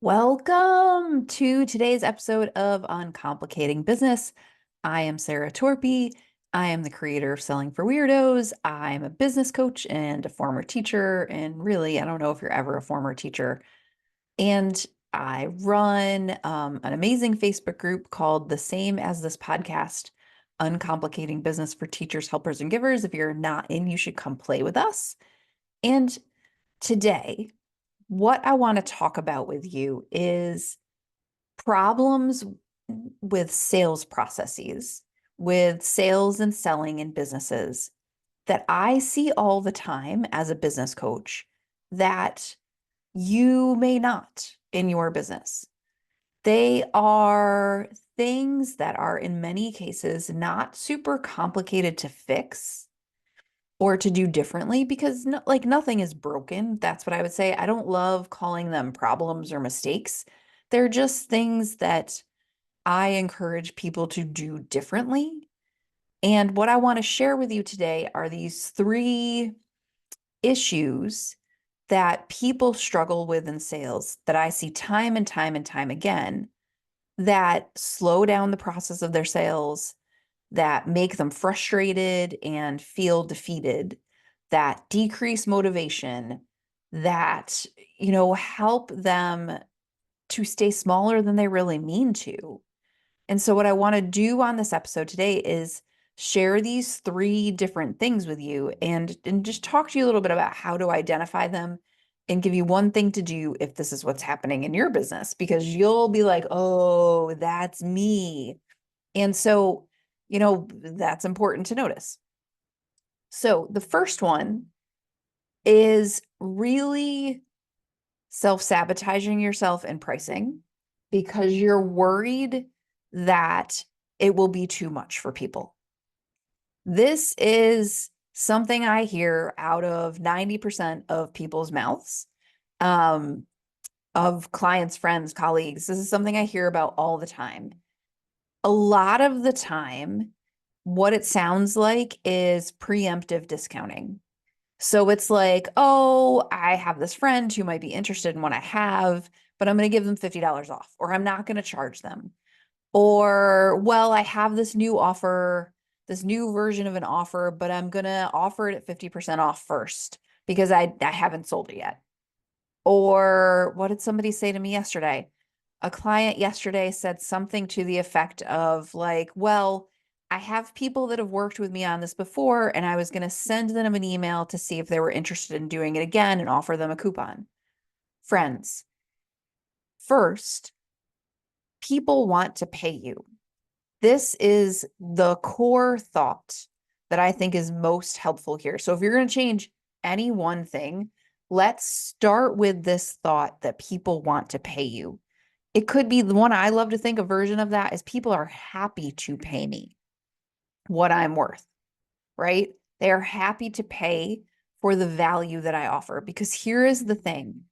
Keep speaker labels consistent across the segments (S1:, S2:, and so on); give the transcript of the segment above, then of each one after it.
S1: Welcome to today's episode of Uncomplicating Business. I am Sarah Torpy. I am the creator of Selling for Weirdos. I'm a business coach and a former teacher. And really, I don't know if you're ever a former teacher. And I run an amazing Facebook group called the same as this podcast, Uncomplicating Business for Teachers, Helpers, and Givers. If you're not in, you should come play with us. And today, what I want to talk about with you is problems with sales processes, with sales and selling in businesses that I see all the time as a business coach that you may not in your business. They are things that are, in many cases, not super complicated to fix or to do differently because like nothing is broken. That's what I would say. I don't love calling them problems or mistakes. They're just things that I encourage people to do differently. And what I want to share with you today are these three issues that people struggle with in sales that I see time and time and time again that slow down the process of their sales, that make them frustrated and feel defeated, that decrease motivation, that, help them to stay smaller than they really mean to. And so, what I want to do on this episode today is share these three different things with you and just talk to you a little bit about how to identify them and give you one thing to do if this is what's happening in your business, because you'll be like, oh, that's me. And so, that's important to notice. So, the first one is really self-sabotaging yourself in pricing because you're worried that it will be too much for people. This is something I hear out of 90% of people's mouths, of clients, friends, colleagues. This is something I hear about all the time. A lot of the time, what it sounds like is preemptive discounting. So it's like, oh, I have this friend who might be interested in what I have, but I'm going to give them $50 off, or I'm not going to charge them. Or, well, I have this new offer, this new version of an offer, but I'm going to offer it at 50% off first because I haven't sold it yet. Or what did somebody say to me yesterday? A client yesterday said something to the effect of like, well, I have people that have worked with me on this before, and I was going to send them an email to see if they were interested in doing it again and offer them a coupon. Friends, first, people want to pay you. This is the core thought that I think is most helpful here. So if you're going to change any one thing, let's start with this thought that people want to pay you. It could be the one I love to think a version of that is people are happy to pay me what I'm worth, right? They are happy to pay for the value that I offer. Because here is the thing.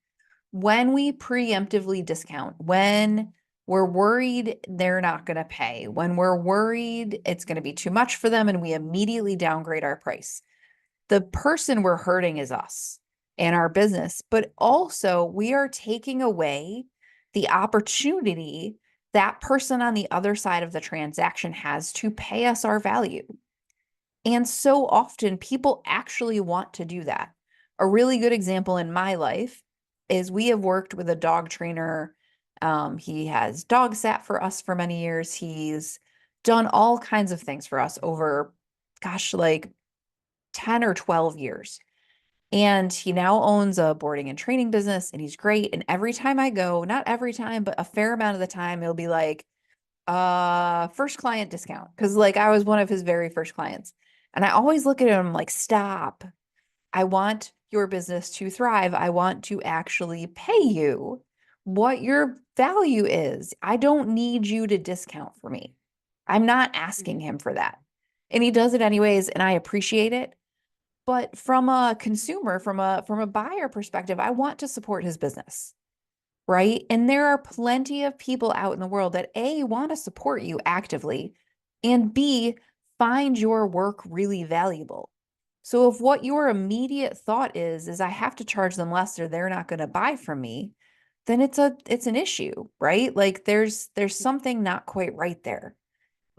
S1: When we preemptively discount, when we're worried they're not going to pay, when we're worried it's going to be too much for them and we immediately downgrade our price, the person we're hurting is us and our business, but also we are taking away the opportunity that person on the other side of the transaction has to pay us our value. And so often people actually want to do that. A really good example in my life is we have worked with a dog trainer. He has dog sat for us for many years. He's done all kinds of things for us over, gosh, like 10 or 12 years. And he now owns a boarding and training business and he's great. And every time I go, not every time, but a fair amount of the time, it'll be like, first client discount. Cause like I was one of his very first clients. And I always look at him like, stop. I want your business to thrive. I want to actually pay you what your value is. I don't need you to discount for me. I'm not asking him for that. And he does it anyways, and I appreciate it. But from a consumer, from a buyer perspective, I want to support his business, right? And there are plenty of people out in the world that A, want to support you actively, and B, find your work really valuable. So if what your immediate thought is I have to charge them less or they're not going to buy from me, then it's an issue, right? Like there's something not quite right there.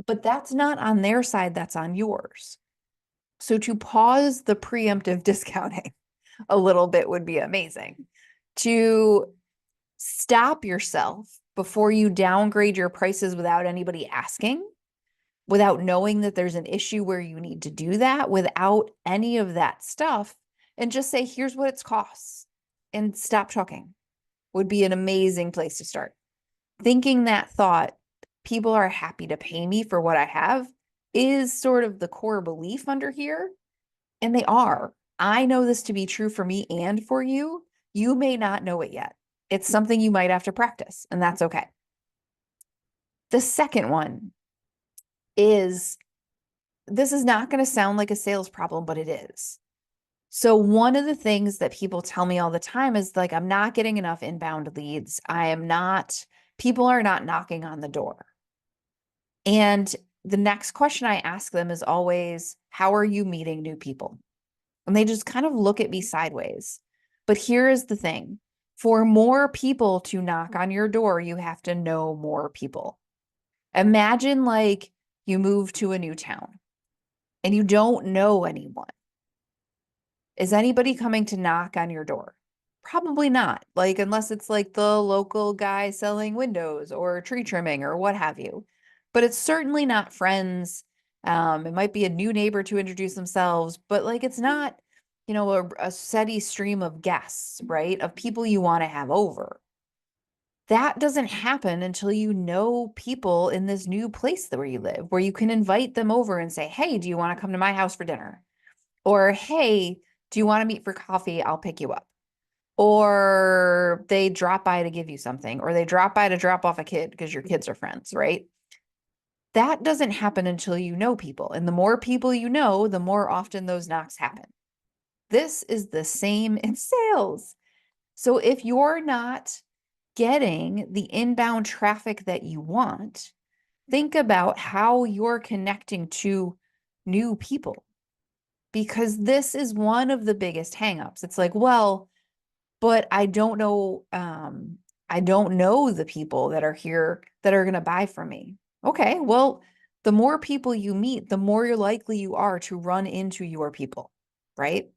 S1: But that's not on their side, that's on yours. So to pause the preemptive discounting a little bit would be amazing. To stop yourself before you downgrade your prices without anybody asking, without knowing that there's an issue where you need to do that, without any of that stuff, and just say, here's what it's costs, and stop talking would be an amazing place to start. Thinking that thought, people are happy to pay me for what I have, is sort of the core belief under here. And they are. I know this to be true for me and for you. You may not know it yet. It's something you might have to practice, and that's okay. The second one is, this is not going to sound like a sales problem, but it is. So one of the things that people tell me all the time is like, I'm not getting enough inbound leads. People are not knocking on the door. And the next question I ask them is always, how are you meeting new people? And they just kind of look at me sideways. But here is the thing. For more people to knock on your door, you have to know more people. Imagine like you move to a new town and you don't know anyone. Is anybody coming to knock on your door? Probably not. Like, unless it's like the local guy selling windows or tree trimming or what have you. But it's certainly not friends. It might be a new neighbor to introduce themselves, but like it's not, a steady stream of guests, right? Of people you want to have over. That doesn't happen until you know people in this new place where you live, where you can invite them over and say, hey, do you want to come to my house for dinner? Or, hey, do you want to meet for coffee? I'll pick you up. Or they drop by to give you something, or they drop by to drop off a kid because your kids are friends, right? That doesn't happen until you know people. And the more people you know, the more often those knocks happen. This is the same in sales. So if you're not getting the inbound traffic that you want, think about how you're connecting to new people, because this is one of the biggest hangups. It's like, well, but I don't know the people that are here that are going to buy from me. Okay, well, the more people you meet, the more likely you are to run into your people, right?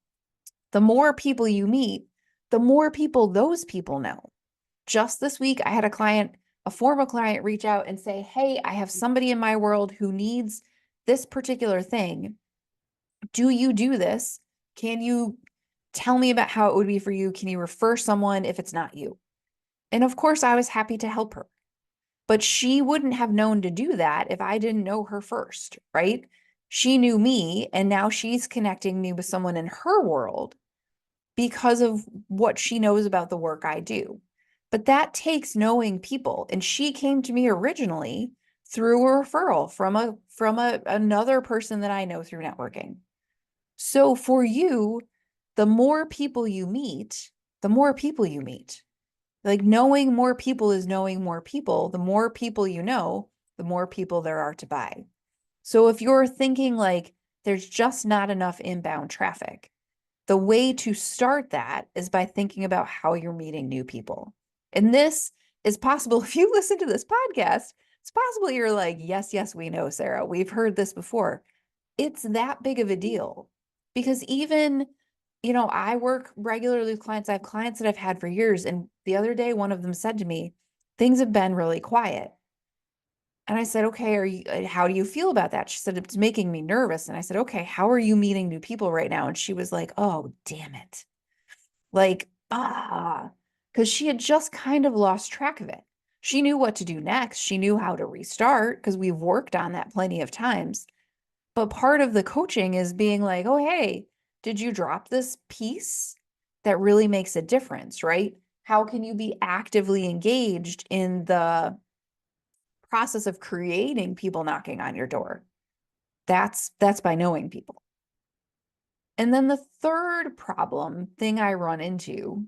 S1: The more people you meet, the more people those people know. Just this week, I had a former client reach out and say, hey, I have somebody in my world who needs this particular thing. Do you do this? Can you tell me about how it would be for you? Can you refer someone if it's not you? And of course, I was happy to help her. But she wouldn't have known to do that if I didn't know her first, right? She knew me, and now she's connecting me with someone in her world because of what she knows about the work I do. But that takes knowing people. And she came to me originally through a referral from another person that I know through networking. So for you, the more people you meet, the more people you meet. Like knowing more people is knowing more people. The more people you know, the more people there are to buy. So if you're thinking like there's just not enough inbound traffic, the way to start that is by thinking about how you're meeting new people. And this is possible. If you listen to this podcast, it's possible you're like, yes, yes, we know, Sarah. We've heard this before. It's that big of a deal because even, I work regularly with clients. I have clients that I've had for years. And the other day, one of them said to me, things have been really quiet. And I said, okay, how do you feel about that? She said, it's making me nervous. And I said, okay, how are you meeting new people right now? And she was like, oh, damn it. Like, because she had just kind of lost track of it. She knew what to do next. She knew how to restart because we've worked on that plenty of times. But part of the coaching is being like, oh, hey, did you drop this piece that really makes a difference, right? How can you be actively engaged in the process of creating people knocking on your door? That's by knowing people. And then the third problem thing I run into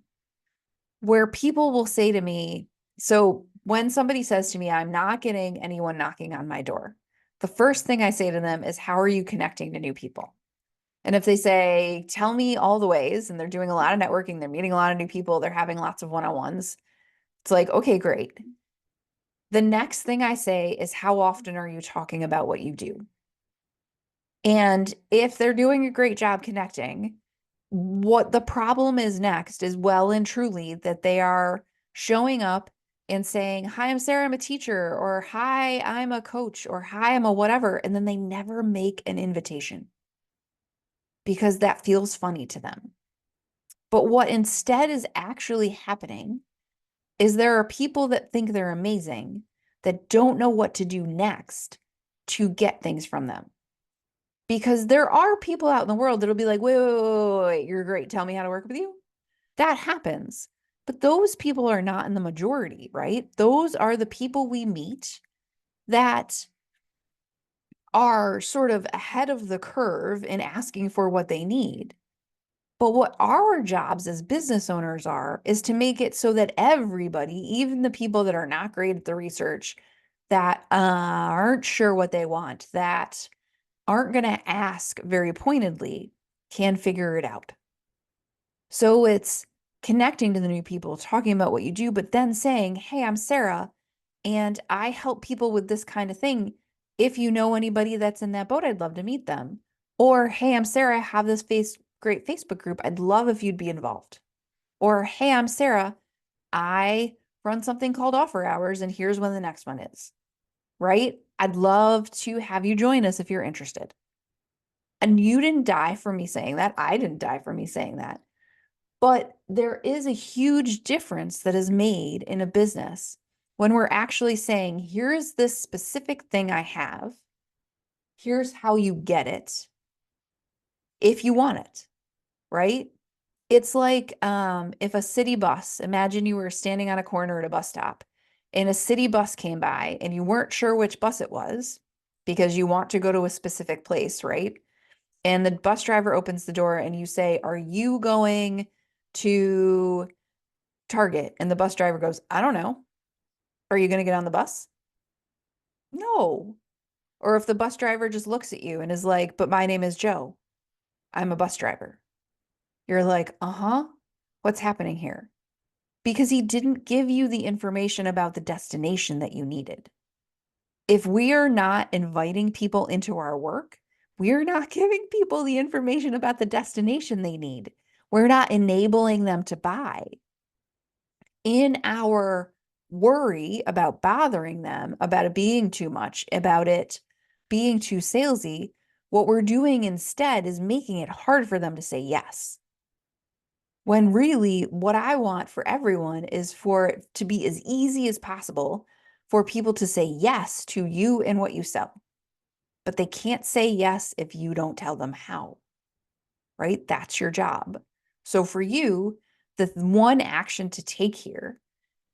S1: where people will say to me, so when somebody says to me, I'm not getting anyone knocking on my door, the first thing I say to them is, how are you connecting to new people? And if they say, tell me all the ways, and they're doing a lot of networking, they're meeting a lot of new people, they're having lots of one-on-ones, It's like, okay, great. The next thing I say is, how often are you talking about what you do? And if they're doing a great job connecting, what the problem is next is well and truly that they are showing up and saying, hi, I'm Sarah, I'm a teacher, or hi, I'm a coach, or hi, I'm a whatever. And then they never make an invitation because that feels funny to them. But what instead is actually happening is there are people that think they're amazing that don't know what to do next to get things from them. Because there are people out in the world that'll be like, wait, you're great. Tell me how to work with you. That happens. But those people are not in the majority, right? Those are the people we meet that are sort of ahead of the curve in asking for what they need. But what our jobs as business owners are is to make it so that everybody, even the people that are not great at the research, that aren't sure what they want, that aren't going to ask very pointedly, can figure it out. So it's connecting to the new people, talking about what you do, but then saying, hey, I'm Sarah, and I help people with this kind of thing. If you know anybody that's in that boat, I'd love to meet them. Or, hey, I'm Sarah, I have this great Facebook group. I'd love if you'd be involved. Or, hey, I'm Sarah, I run something called offer hours, and here's when the next one is. Right? I'd love to have you join us if you're interested. And you didn't die for me saying that. I didn't die for me saying that. But there is a huge difference that is made in a business when we're actually saying, here's this specific thing I have. Here's how you get it if you want it, right? It's like if a city bus, imagine you were standing on a corner at a bus stop and a city bus came by and you weren't sure which bus it was because you want to go to a specific place, right? And the bus driver opens the door and you say, are you going to Target? And the bus driver goes, I don't know. Are you going to get on the bus? No. Or if the bus driver just looks at you and is like, but my name is Joe, I'm a bus driver. You're like, uh-huh, what's happening here? Because he didn't give you the information about the destination that you needed. If we are not inviting people into our work, we're not giving people the information about the destination they need. We're not enabling them to buy. In our worry about bothering them, about it being too much, about it being too salesy, what we're doing instead is making it hard for them to say yes. When really, what I want for everyone is for it to be as easy as possible for people to say yes to you and what you sell. But they can't say yes if you don't tell them how, right? That's your job. So for you, the one action to take here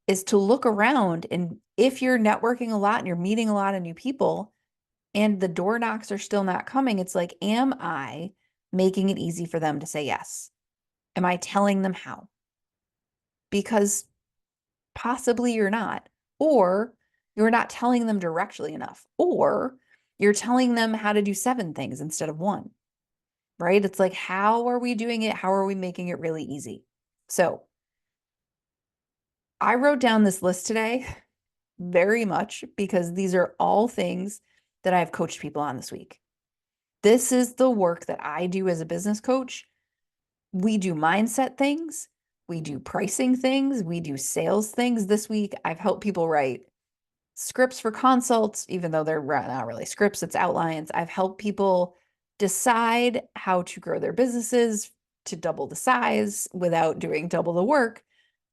S1: is to look around, and if you're networking a lot and you're meeting a lot of new people and the door knocks are still not coming, it's like, am I making it easy for them to say yes? Am I telling them how? Because possibly you're not, or you're not telling them directly enough, or you're telling them how to do 7 things instead of 1, right? It's like, how are we doing it? How are we making it really easy? So I wrote down this list today very much because these are all things that I've coached people on this week. This is the work that I do as a business coach. We do mindset things, we do pricing things, we do sales things. This week, I've helped people write scripts for consults, even though they're not really scripts, it's outlines. I've helped people decide how to grow their businesses to double the size without doing double the work.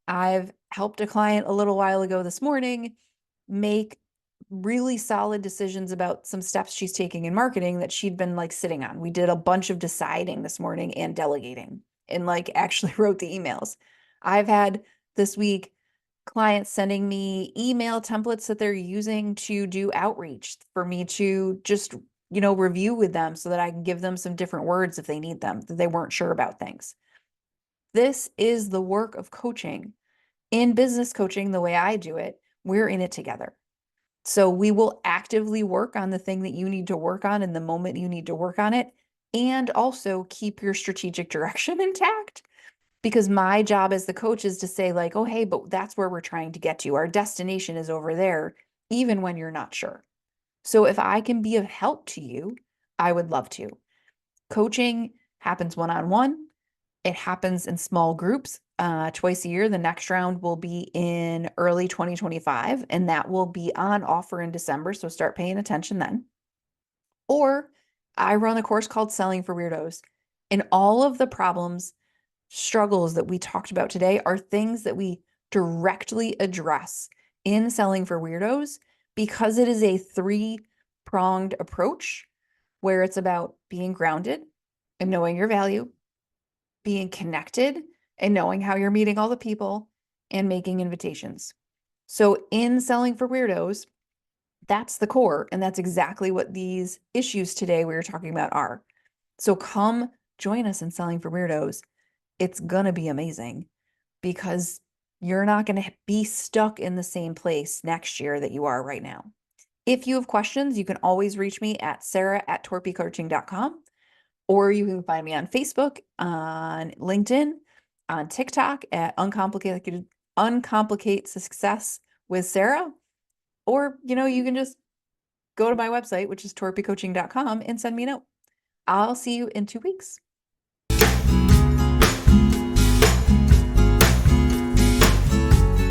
S1: I've helped a client a little while ago this morning make really solid decisions about some steps she's taking in marketing that she'd been like sitting on. We did a bunch of deciding this morning and delegating and like actually wrote the emails. I've had this week clients sending me email templates that they're using to do outreach for me to just, review with them so that I can give them some different words if they need them, that they weren't sure about things. This is the work of coaching. In business coaching, the way I do it, we're in it together. So we will actively work on the thing that you need to work on in the moment you need to work on it, and also keep your strategic direction intact because my job as the coach is to say like, oh, hey, but that's where we're trying to get to. Our destination is over there, even when you're not sure. So if I can be of help to you, I would love to. Coaching happens one-on-one. It happens in small groups twice a year. The next round will be in early 2025, and that will be on offer in December. So start paying attention then. Or I run a course called Selling for Weirdos. And all of the problems, struggles that we talked about today are things that we directly address in Selling for Weirdos because it is a three-pronged approach where it's about being grounded and knowing your value, being connected and knowing how you're meeting all the people, and making invitations. So in Selling for Weirdos, that's the core. And that's exactly what these issues today we were talking about are. So come join us in Selling for Weirdos. It's going to be amazing because you're not going to be stuck in the same place next year that you are right now. If you have questions, you can always reach me at sarah@torpycoaching.com, or you can find me on Facebook, on LinkedIn, on TikTok at Uncomplicate Success with Sarah. Or, you can just go to my website, which is torpycoaching.com, and send me a note. I'll see you in 2 weeks.